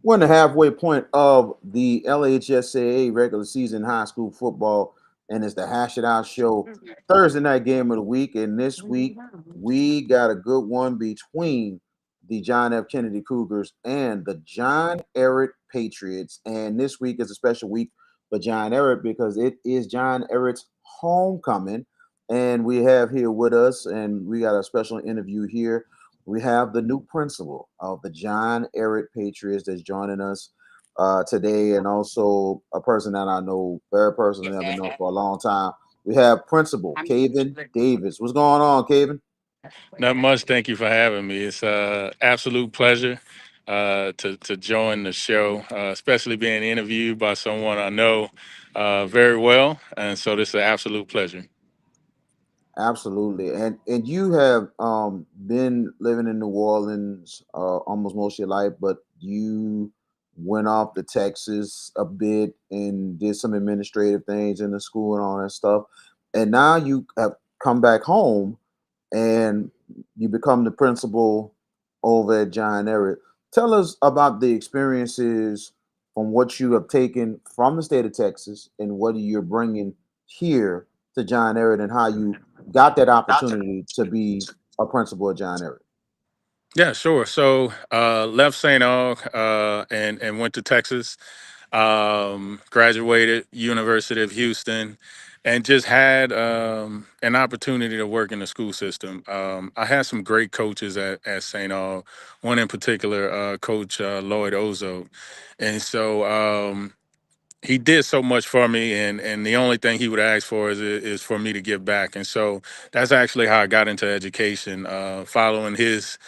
We're in the halfway point of the LHSAA regular season high school football, and it's the Hash It Out show, Thursday night game of the week. And this week, we got a good one between the John F. Kennedy Cougars and the John Ehret Patriots. And this week is a special week for John Ehret because it is John Ehret's homecoming. And we have here with us, and we got a special interview here. We have the new principal of the John Ehret Patriots that's joining us today, and also a person that I know very personally, I've been known for a long time. We have Principal Cavin Davis. What's going on, Cavin? Not much. Thank you for having me. It's absolute pleasure to join the show, especially being interviewed by someone I know very well, and so this is an absolute pleasure. Absolutely, and you have been living in New Orleans almost most of your life, but you went off to Texas a bit and did some administrative things in the school and all that stuff, and now you have come back home and you become the principal over at John Ehret. Tell us about the experiences from what you have taken from the state of Texas and what you're bringing here to John Ehret and how you got that opportunity to be a principal at John Ehret. Yeah, sure. So left St. Aug and went to Texas. Graduated University of Houston, and just had an opportunity to work in the school system. I had some great coaches at St. Aug. One in particular, Coach Lloyd Ozo, and so. He did so much for me, and the only thing he would ask for is for me to give back. And so that's actually how I got into education, following his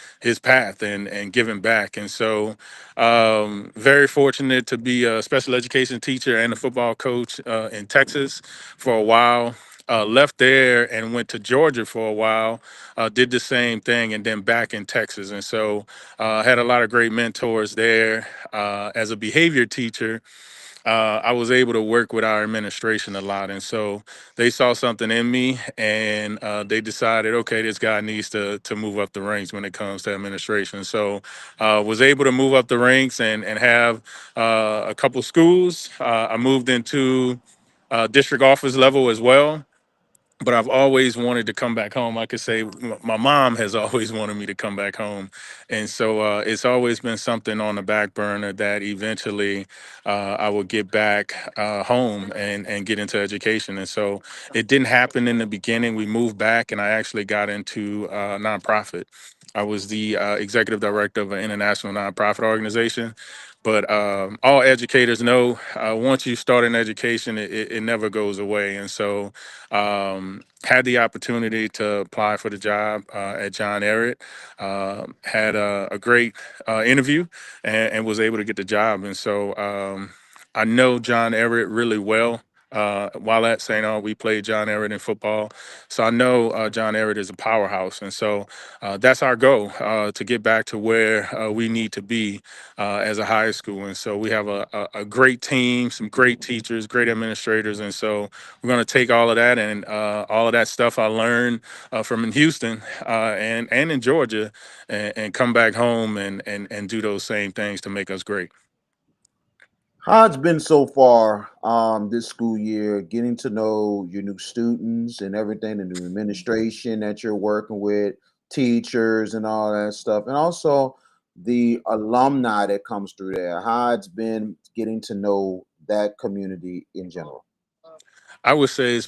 path and giving back. And so very fortunate to be a special education teacher and a football coach in Texas for a while. Left there and went to Georgia for a while. Did the same thing, and then back in Texas. And so had a lot of great mentors there. As a behavior teacher, I was able to work with our administration a lot. And so they saw something in me, and they decided, okay, this guy needs to move up the ranks when it comes to administration. So was able to move up the ranks and have a couple schools. I moved into district office level as well, but I've always wanted to come back home. I could say my mom has always wanted me to come back home. And so it's always been something on the back burner that eventually I would get back home and get into education. And so it didn't happen in the beginning. We moved back, and I actually got into nonprofit. I was the executive director of an international nonprofit organization. But all educators know once you start in education, it never goes away. And so had the opportunity to apply for the job at John Ehret. Had a great interview and was able to get the job. And so I know John Ehret really well. While at St. Aug, we played John Ehret in football. So I know John Ehret is a powerhouse. And so that's our goal, to get back to where we need to be as a high school. And so we have a great team, some great teachers, great administrators. And so we're going to take all of that and all of that stuff I learned from in Houston and in Georgia, and come back home and do those same things to make us great. How it's been so far this school year, getting to know your new students and everything, the new administration that you're working with, teachers and all that stuff, and also the alumni that comes through there. How it's been getting to know that community in general. I would say it's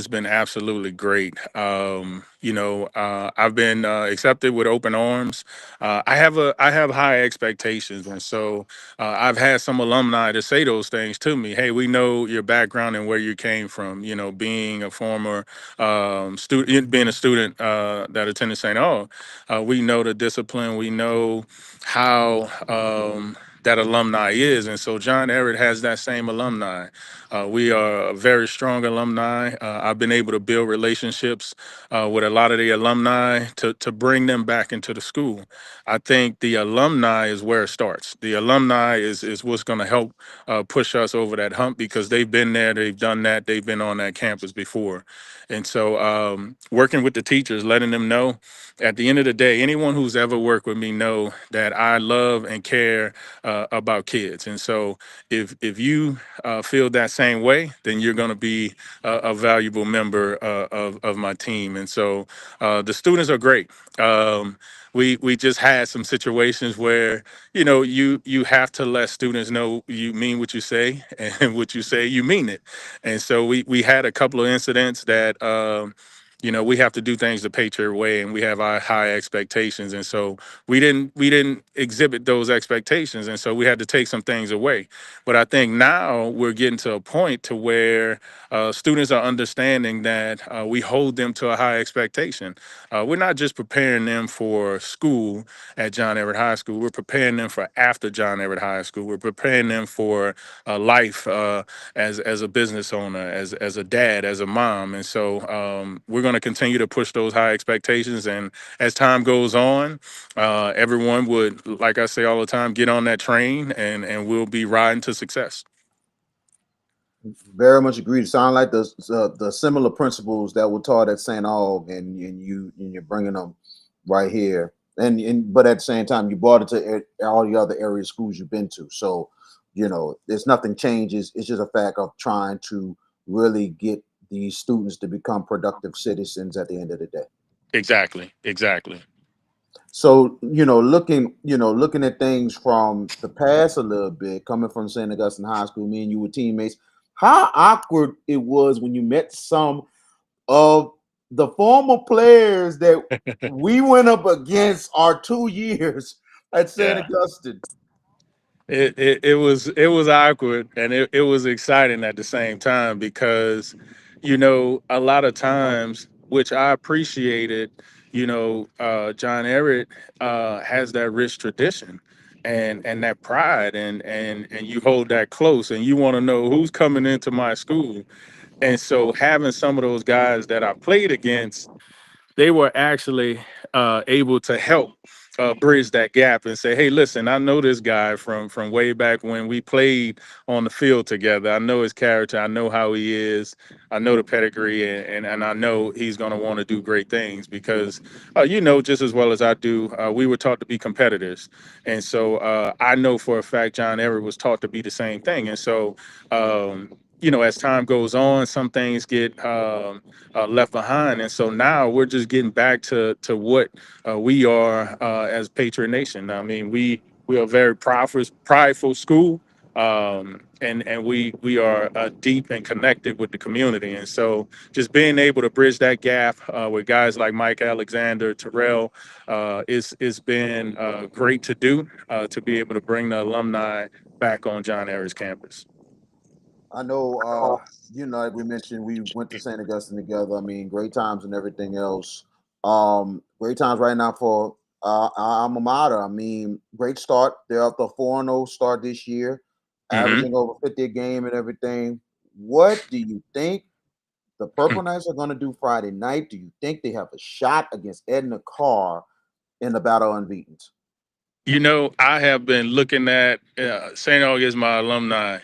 been absolutely great. I've been accepted with open arms. I have high expectations, and so I've had some alumni to say those things to me. Hey, we know your background and where you came from. You know, being a former student, being a student that attended St. Aug, we know the discipline. We know how. That alumni is. And so John Ehret has that same alumni. We are a very strong alumni. I've been able to build relationships with a lot of the alumni to bring them back into the school. I think the alumni is where it starts. The alumni is what's going to help push us over that hump, because they've been there, they've done that, they've been on that campus before. And so working with the teachers, letting them know at the end of the day, anyone who's ever worked with me know that I love and care about kids. And so if you feel that same way, then you're going to be a valuable member of my team. And so the students are great. We just had some situations where you have to let students know you mean what you say, and what you say you mean it. And so we had a couple of incidents that we have to do things the Patriot way, and we have our high expectations. And so we didn't exhibit those expectations, and so we had to take some things away. But I think now we're getting to a point to where students are understanding that we hold them to a high expectation. We're not just preparing them for school at John Everett High School. We're preparing them for after John Everett High School. We're preparing them for life as a business owner, as a dad, as a mom. And so we're going to continue to push those high expectations. And as time goes on, everyone would, like I say all the time, get on that train, and we'll be riding to success. Very much agree. Sound like the similar principles that were taught at St. Aug, and you're bringing them right here. And but at the same time, you brought it to all the other area schools you've been to. So, there's nothing changes. It's just a fact of trying to really get these students to become productive citizens at the end of the day. Exactly. Exactly. So, looking at things from the past a little bit, coming from St. Augustine High School, me and you were teammates. How awkward it was when you met some of the former players that we went up against our 2 years at St. Yeah. Augustine. It was awkward, and it was exciting at the same time, because a lot of times, which I appreciated, John Everett has that rich tradition and that pride, and you hold that close, and you want to know who's coming into my school. And so having some of those guys that I played against, they were actually able to help bridge that gap and say, "Hey, listen, I know this guy from way back when we played on the field together. I know his character. I know how he is. I know the pedigree, and I know he's going to want to do great things, because just as well as I do, we were taught to be competitors, and so I know for a fact John Everett was taught to be the same thing. And so." As time goes on, some things get left behind, and so now we're just getting back to what we are as Patriot Nation. I mean, we are a very prideful school, and we are deep and connected with the community. And so just being able to bridge that gap with guys like Mike Alexander, Terrell, it's been great to do, to be able to bring the alumni back on John Ayers campus. I know, like we mentioned, we went to St. Augustine together. I mean, great times and everything else. Great times right now for our alma mater. I mean, great start. They're up to 4-0 start this year, Hmm. averaging over 50 a game and everything. What do you think the Purple Knights are going to do Friday night? Do you think they have a shot against Edna Carr in the Battle of Unbeatens? I have been looking at St. Aug is my alumni,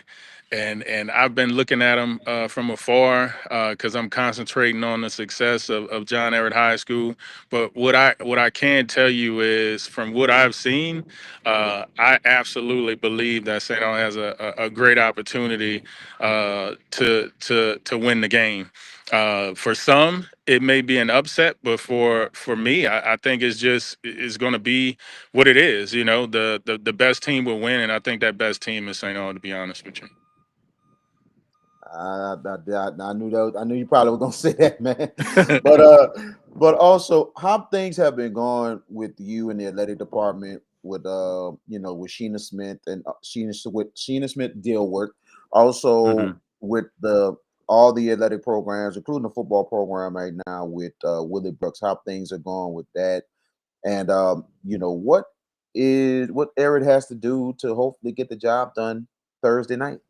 and I've been looking at them from afar, because I'm concentrating on the success of John Everett High School. But what I can tell you is, from what I've seen, I absolutely believe that St. Aug has a great opportunity to win the game. For some, it may be an upset, but for me, I think it's going to be what it is. The best team will win, and I think that best team is St. Aug, to be honest with you. I knew that. I knew you probably were gonna say that, man. But also, how things have been going with you in the athletic department with with Sheena Smith and Sheena Smith deal work, also Hmm. with the all the athletic programs, including the football program right now with Willie Brooks. How things are going with that, and what Eric has to do to hopefully get the job done Thursday night.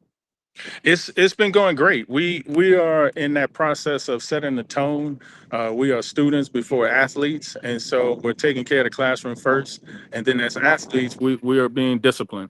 It's been going great. We are in that process of setting the tone. We are students before athletes, and so we're taking care of the classroom first, and then as athletes, we are being disciplined.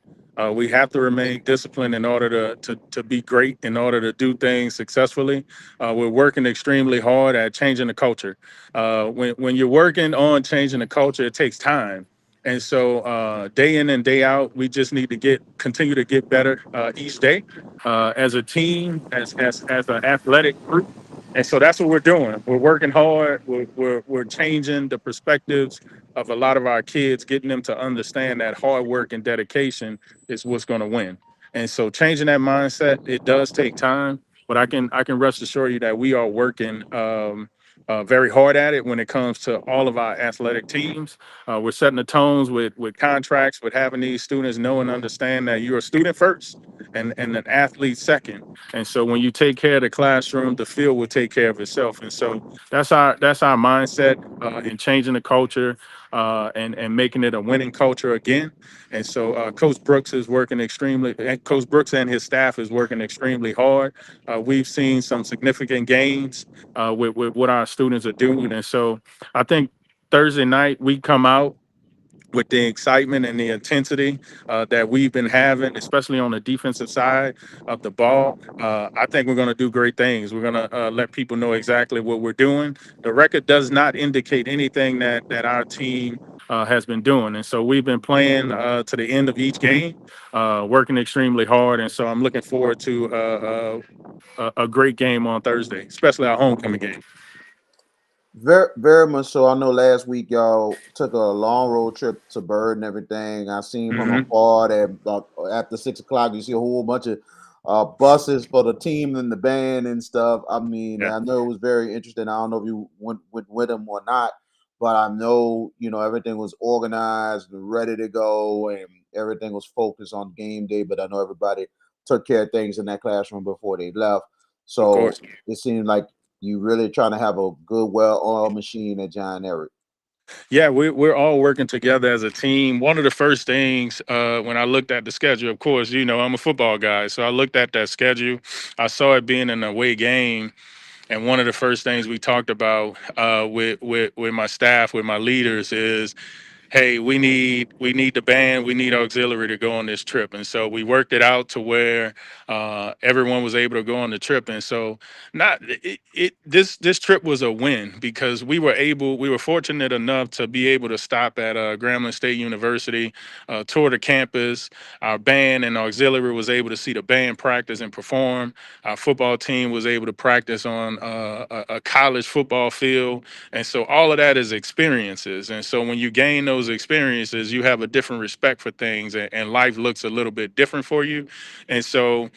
We have to remain disciplined in order to be great, in order to do things successfully. We're working extremely hard at changing the culture. When you're working on changing the culture, it takes time. And so day in and day out, we just need to continue to get better each day as a team, as an athletic group. And so that's what we're doing. We're working hard. We're changing the perspectives of a lot of our kids, getting them to understand that hard work and dedication is what's going to win. And so changing that mindset, it does take time, but I can rest assure you that we are working very hard at it when it comes to all of our athletic teams. We're setting the tones with contracts, with having these students know and understand that you're a student first and an athlete second. And so when you take care of the classroom, the field will take care of itself. And so that's our mindset in changing the culture and making it a winning culture again. And so Coach Brooks is working Coach Brooks and his staff is working extremely hard. We've seen some significant gains with what our students are doing. And so I think Thursday night we come out with the excitement and the intensity that we've been having, especially on the defensive side of the ball. I think we're going to do great things. We're going to let people know exactly what we're doing. The record does not indicate anything that our team has been doing. And so we've been playing to the end of each game, working extremely hard. And so I'm looking forward to a great game on Thursday, especially our homecoming game. Very, very much so. I know last week y'all took a long road trip to Bird and everything. I seen from Hmm. afar that about after 6 o'clock, you see a whole bunch of buses for the team and the band and stuff. I mean, Yeah, I know it was very interesting. I don't know if you went with them or not, but I know everything was organized, ready to go, and everything was focused on game day. But I know everybody took care of things in that classroom before they left. of So course. it seemed like you really trying to have a good, well-oiled machine at John Eric. Yeah, we're all working together as a team. One of the first things when I looked at the schedule, of course, I'm a football guy, so I looked at that schedule. I saw it being an away game, and one of the first things we talked about with my staff, with my leaders, is hey, we need the band, we need auxiliary to go on this trip. And so we worked it out to where everyone was able to go on the trip. And so not this trip was a win because we were fortunate enough to be able to stop at Grambling State University, tour the campus. Our band and auxiliary was able to see the band practice and perform. Our football team was able to practice on a college football field. And so all of that is experiences. And so when you gain those experiences, you have a different respect for things and life looks a little bit different for you. And so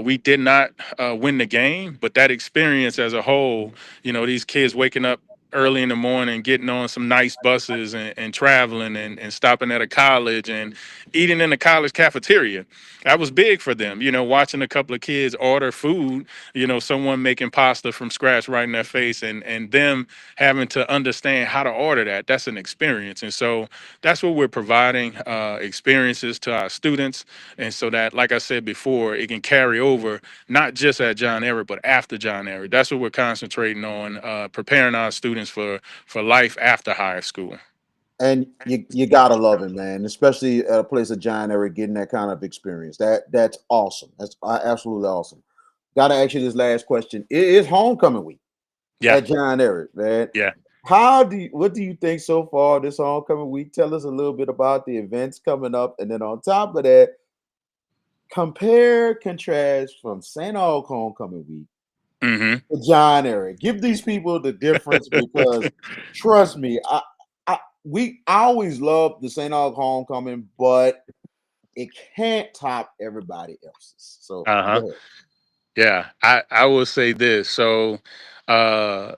we did not win the game, but that experience as a whole, these kids waking up early in the morning, getting on some nice buses and traveling and stopping at a college and eating in the college cafeteria. That was big for them, watching a couple of kids order food, someone making pasta from scratch right in their face and them having to understand how to order that. That's an experience. And so that's what we're providing experiences to our students. And so that, like I said before, it can carry over not just at John Ehret, but after John Ehret. That's what we're concentrating on, preparing our students for life after high school. And you gotta love it, man. Especially at a place of John Eric getting that kind of experience. That's awesome. That's absolutely awesome. Gotta ask you this last question. It is homecoming week Yeah. at John Eric, man. Yeah. What do you think so far this homecoming week? Tell us a little bit about the events coming up, and then on top of that, compare contrast from St. Aug homecoming week Hmm. to John Eric. Give these people the difference because trust me, I always love the St. Aug homecoming, but it can't top everybody else's. So Uh-huh. go ahead. Yeah. I will say this. So uh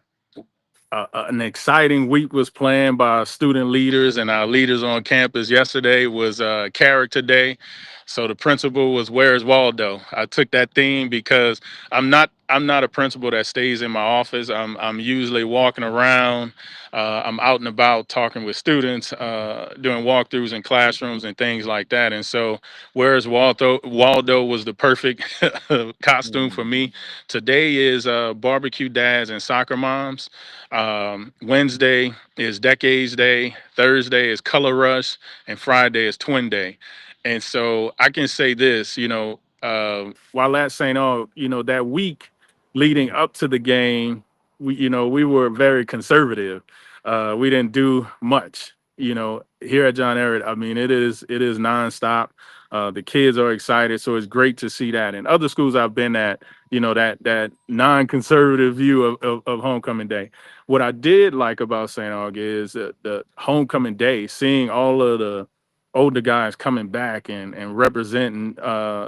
an exciting week was planned by our student leaders and our leaders on campus. Yesterday was Character Day, so the principal was "Where's Waldo?" I took that theme because I'm not a principal that stays in my office. I'm usually walking around. I'm out and about talking with students, doing walkthroughs in classrooms and things like that. And so, "Where's Waldo?" Waldo was the perfect costume for Mhm. me. Today is barbecue dads and soccer moms. Wednesday is Decades Day. Thursday is Color Rush, and Friday is Twin Day. And so I can say this, while at St. Aug, that week leading up to the game, we were very conservative. We didn't do much. here at John Ehret, I mean, it is nonstop. The kids are excited, so it's great to see that. In other schools I've been at, that non-conservative view of homecoming day. What I did like about St. Aug is the homecoming day, seeing all of the older guys coming back and representing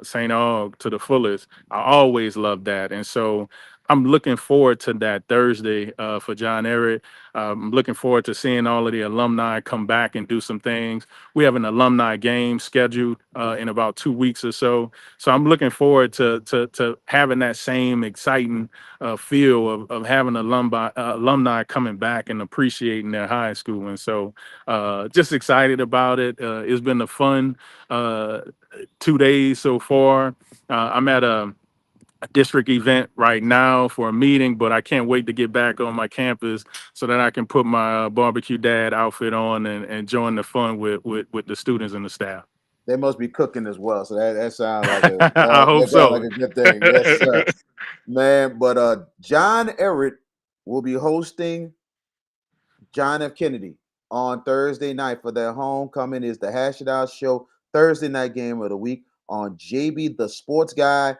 St. Aug to the fullest. I always loved that, and so I'm looking forward to that Thursday for John Ehret. I'm looking forward to seeing all of the alumni come back and do some things. We have an alumni game scheduled in about 2 weeks or so. So I'm looking forward to having that same exciting feel of having alumni coming back and appreciating their high school. And so just excited about it. It's been a fun uh, 2 days so far. I'm at a district event right now for a meeting, but I can't wait to get back on my campus so that I can put my barbecue dad outfit on and join the fun with the students and the staff. They must be cooking as well. So that sounds like I hope that sounds like so. a good thing. Yes, sir. Man, but John Ehret will be hosting John F. Kennedy on Thursday night for their homecoming. Is the Hash It Out Show Thursday night game of the week on JB the Sports Guy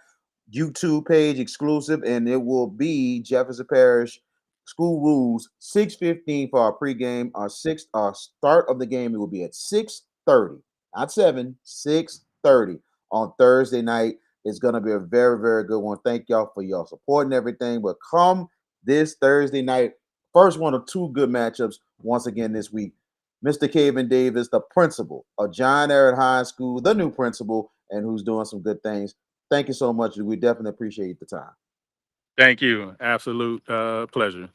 YouTube page exclusive, and it will be Jefferson Parish School Rules 6:15 for our pregame. Our start of the game, it will be at 6:30, not 7, 6:30 on Thursday night. It's gonna be a very, very good one. Thank y'all for y'all support and everything. But come this Thursday night, first one of two good matchups once again this week. Mr. Cavin Davis, the principal of John Ehret High School, the new principal, and who's doing some good things. Thank you so much. We definitely appreciate the time. Thank you. Absolute pleasure.